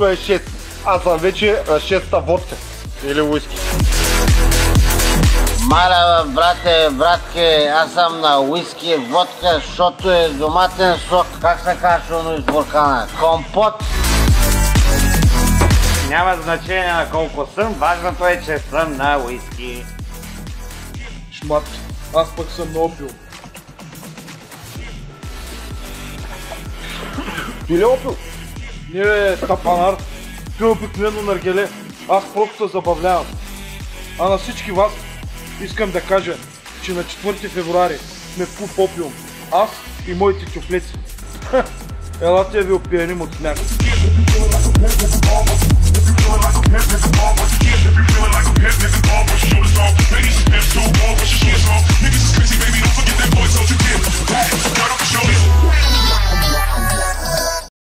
всичко е 6. Аз съм вече 6-та водка. Или уиски. Маля, брате, братке, аз съм на уиски, водка, защото е доматен сок. Как се казва оно из буркана? Компот. Няма значение на колко съм, важното е, че съм на уиски. Шмат, аз пък съм на опиум. Ти ли опил? Не бе, тапанар, ти е обикновено наргеле. Аз просто се забавлявам. А на всички вас искам да кажа, че на 4 февруари сме в клуб опиум. Аз и моите чуфлеци. Елате я ви опияним от сняг.